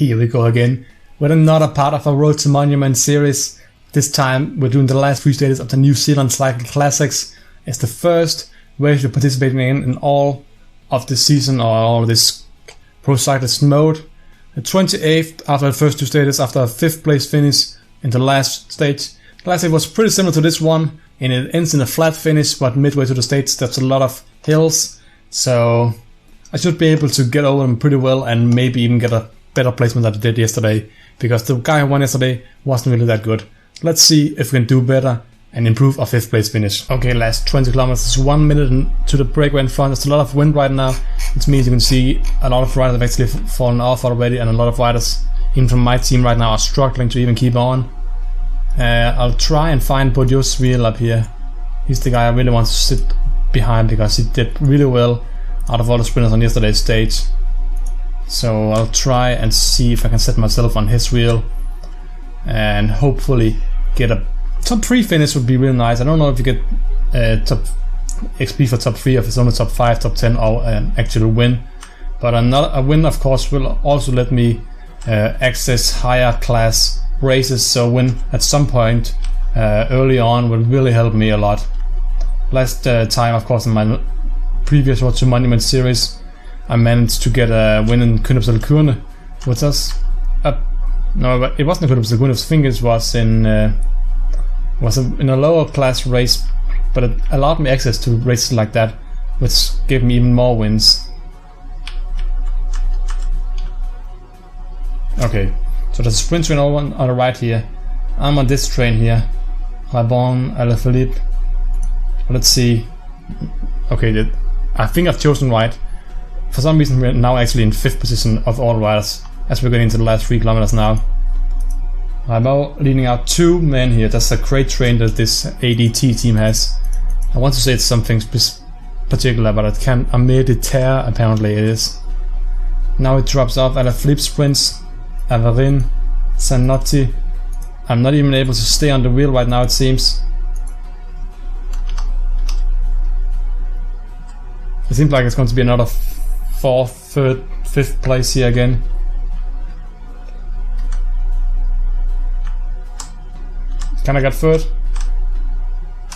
Here we go again with another part of our Road to Monument series. This time we're doing the last 3 stages of the New Zealand Cycle Classics. It's the first race we're participating in all of this season, or all of this Pro Cyclist mode. The 28th after the first 2 stages, after a 5th place finish in the last stage. The last stage was pretty similar to this one, and it ends in a flat finish, but midway to the stage there's a lot of hills, so I should be able to get over them pretty well and maybe even get a better placement than I did yesterday, because the guy who won yesterday wasn't really that good. Let's see if we can do better and improve our 5th place finish. Okay, last 20 kilometers, 1 minute to the breakaway in front. There's a lot of wind right now, which means you can see a lot of riders have actually fallen off already, and a lot of riders, even from my team right now, are struggling to even keep on. I'll try and find Boudio's wheel up here. He's the guy I really want to sit behind, because he did really well out of all the sprinters on yesterday's stage. So I'll try and see if I can set myself on his wheel and hopefully get a top 3 finish. Would be really nice. I don't know if you get top XP for top 3, if it's only top 5, top 10, or an actual win. But a win, of course, will also let me access higher class races. So win at some point early on will really help me a lot. Last time, of course, in my previous Road to Monument series, I managed to get a win in Kuurne, which was no, it wasn't Kuurne. I think it was in a lower class race, but it allowed me access to races like that, which gave me even more wins. Okay, so there's a sprint train on the right here. I'm on this train here, Rabon, Alaphilippe. Let's see. Okay, I think I've chosen right. For some reason we're now actually in 5th position of all riders, as we're getting into the last 3 kilometers now. I'm now leading out 2 men here. That's a great train that this ADT team has. I want to say it's something particular, but it can't. A Mediterre, apparently it is. Now it drops off. Alaphilippe sprints. Avarin, Zanotti. I'm not even able to stay on the wheel right now, it seems. It seems like it's going to be another 4th, 3rd, 5th place here again. Can I get 3rd?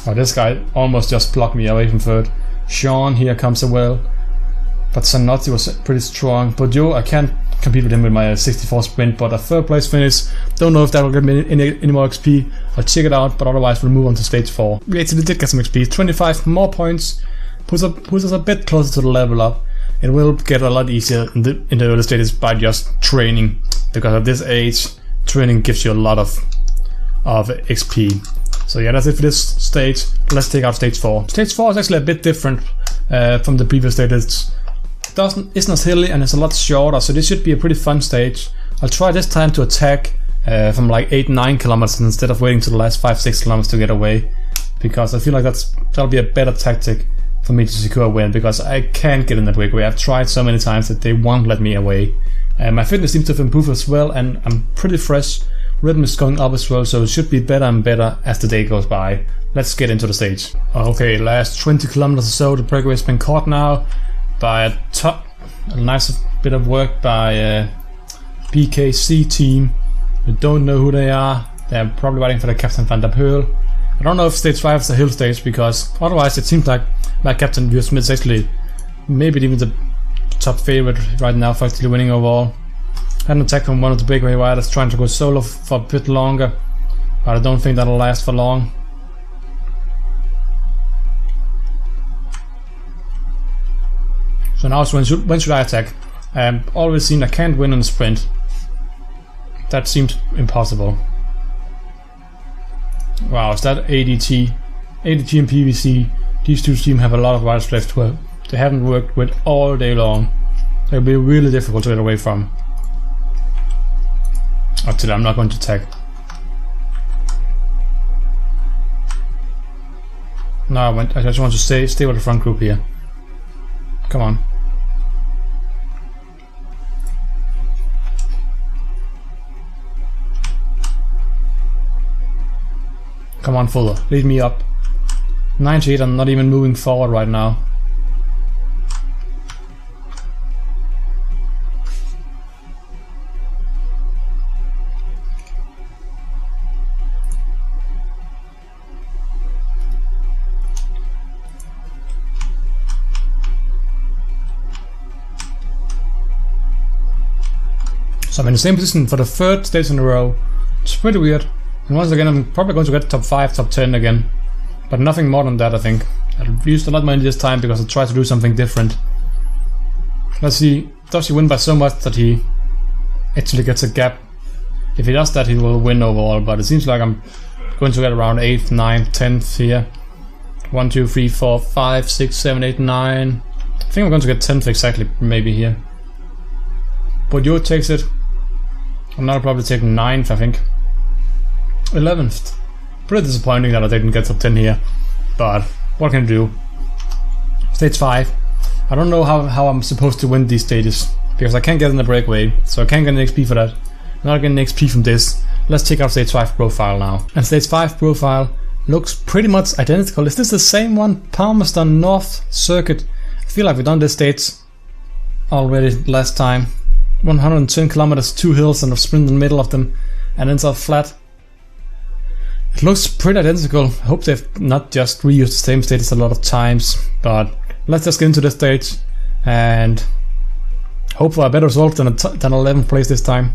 Oh, this guy almost just blocked me away from 3rd. Sean here comes as well, but Zanotti was pretty strong. Boudio, I can't compete with him with my 64 sprint, but a 3rd place finish. Don't know if that will give me any more XP. I'll check it out, but otherwise we'll move on to stage 4. We actually did get some XP, 25 more points. Puts us a bit closer to the level up. It will get a lot easier in the early stages by just training, because at this age, training gives you a lot of XP. So yeah, that's it for this stage. Let's take out stage 4. Stage 4 is actually a bit different from the previous stages. It's not hilly and it's a lot shorter, so this should be a pretty fun stage. I'll try this time to attack from like 8-9 kilometers instead of waiting to the last 5-6 kilometers to get away, because I feel like that'll be a better tactic for me to secure a win, because I can't get in that breakaway. I've tried so many times that they won't let me away. My fitness seems to have improved as well, and I'm pretty fresh. Rhythm is going up as well, so it should be better and better as the day goes by. Let's get into the stage. Okay, last 20 kilometers or so, the breakaway has been caught now by a nice bit of work by BKC team. We don't know who they are. They're probably waiting for the Captain Van der Peul. I don't know if stage 5 is a hill stage, because otherwise it seems like my Captain Bjørn Smith is actually maybe even the top favorite right now for actually winning overall. Had an attack from one of the breakaway riders trying to go solo for a bit longer, but I don't think that'll last for long. So now when should I attack? Always seen I can't win in a sprint. That seems impossible. Wow, is that ADT? ADT and PVC, these 2 teams have a lot of riders left who they haven't worked with all day long. It'll be really difficult to get away from. Actually, I'm not going to attack. No, I just want to stay with the front group here. Come on. Come on, Fuller, lead me up. 98, I'm not even moving forward right now. So I'm in the same position for the 3rd stage in a row. It's pretty weird. And once again, I'm probably going to get top 5, top 10 again. But nothing more than that, I think. I've used a lot of money this time because I tried to do something different. Let's see, does he win by so much that he actually gets a gap? If he does that, he will win overall, but it seems like I'm going to get around 8th, 9th, 10th here. 1, 2, 3, 4, 5, 6, 7, 8, 9. I think I'm going to get 10th exactly, maybe here. But Yo takes it. And I'll probably take 9th, I think. 11th. Pretty disappointing that I didn't get top 10 here. But what can I do? Stage 5. I don't know how I'm supposed to win these stages. Because I can't get in the breakaway. So I can't get an XP for that. I'm not getting XP from this. Let's check out stage 5 profile now. And stage 5 profile looks pretty much identical. Is this the same one? Palmerston North Circuit. I feel like we've done this stage already last time. 110 kilometers, 2 hills and a sprint in the middle of them, and then it's all flat. It looks pretty identical. I hope they've not just reused the same stages a lot of times, but let's just get into the stage and hope for a better result than 11th place this time.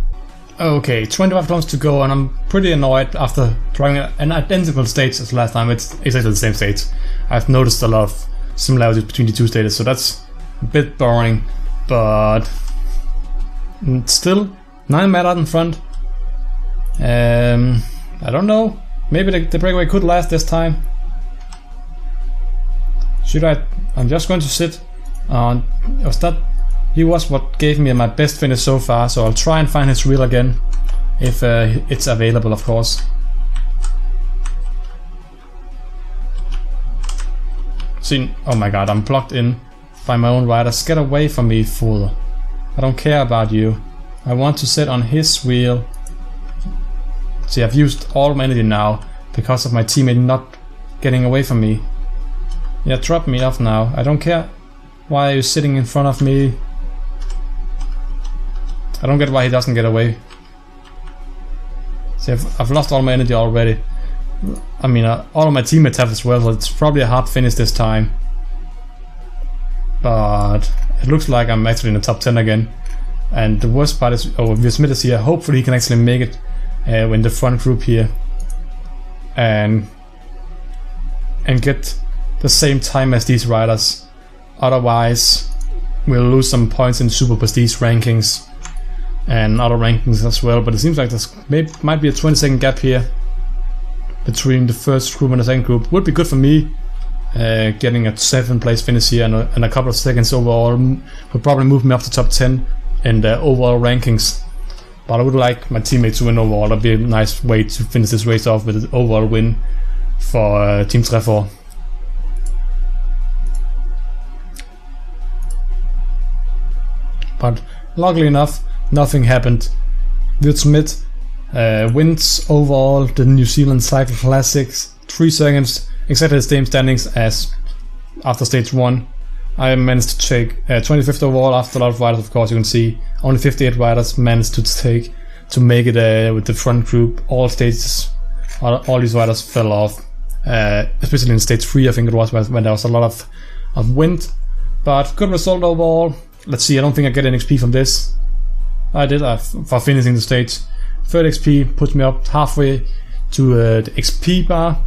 Okay, 25 kilometers to go, and I'm pretty annoyed after trying an identical stage as last time. It's exactly the same stage. I've noticed a lot of similarities between the two stages, so that's a bit boring, but still 9 minutes out in front. I don't know. Maybe the breakaway could last this time. Should I? I'm just going to sit on. He was what gave me my best finish so far, so I'll try and find his reel again if it's available, of course. See, oh my god, I'm blocked in by my own riders. Get away from me, fool. I don't care about you. I want to sit on his wheel. See, I've used all my energy now because of my teammate not getting away from me. Yeah, drop me off now. I don't care. Why are you sitting in front of me? I don't get why he doesn't get away. See, I've lost all my energy already. I mean, all of my teammates have as well, so it's probably a hard finish this time. But it looks like I'm actually in the top 10 again. And the worst part is, Smith is here. Hopefully he can actually make it in the front group here. And get the same time as these riders. Otherwise, we'll lose some points in Super Prestige rankings and other rankings as well. But it seems like there might be a 20-second gap here between the first group and the second group. Would be good for me. Getting a 7th place finish here and a couple of seconds overall would probably move me up to top 10 in the overall rankings. But I would like my teammates to win overall. That'd be a nice way to finish this race off with an overall win for Team Treffer. But luckily enough, nothing happened. Smith wins overall the New Zealand Cycle Classics, 3 seconds, exactly the same standings as after stage 1. I managed to take 25th overall after a lot of riders, of course. You can see only 58 riders managed to make it with the front group. All stages, all these riders fell off, especially in stage 3, I think it was, when there was a lot of wind. But good result overall. Let's see, I don't think I get an XP from this. I did for finishing the stage. 3rd XP puts me up halfway to the XP bar.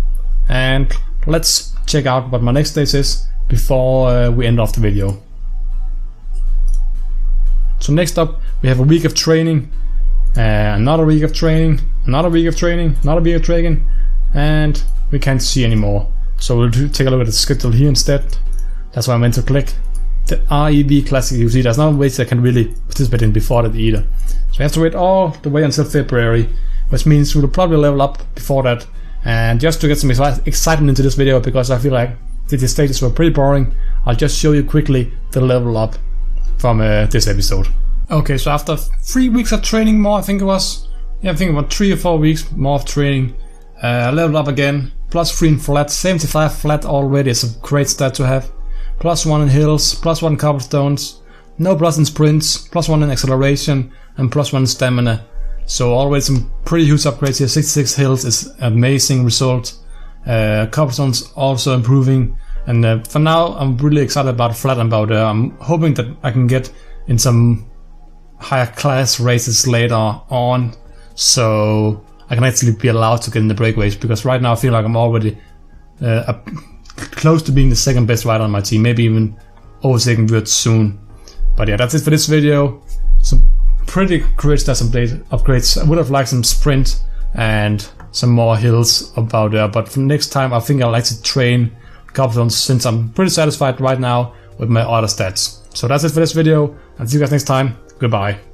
And let's check out what my next stage is before we end off the video. So next up we have a week of training, another week of training, another week of training, another week of training, and we can't see anymore. So we'll take a look at the schedule here instead. That's why I meant to click. The REB Classic, you see there's no race I can really participate in before that either. So I have to wait all the way until February, which means we'll probably level up before that. And just to get some excitement into this video, because I feel like these stages were pretty boring, I'll just show you quickly the level up from this episode. Okay, so after 3 weeks of training more, I think it was, I think about 3 or 4 weeks more of training, leveled up again, +3 in flat, 75 flat already, it's a great stat to have, +1 in hills, +1 in cobblestones, no plus in sprints, +1 in acceleration, and +1 in stamina. So already some pretty huge upgrades here. 66 hills is an amazing result. Cobblestones also improving, and for now I'm really excited about flat and about I'm hoping that I can get in some higher class races later on, so I can actually be allowed to get in the breakaways, because right now I feel like I'm already close to being the second best rider on my team, maybe even overtaking Wirt soon. But yeah, that's it for this video. Some pretty great stats upgrades. I would have liked some sprint and some more hills about there, but for next time I think I'd like to train Cobblestones, since I'm pretty satisfied right now with my other stats. So that's it for this video, and see you guys next time. Goodbye.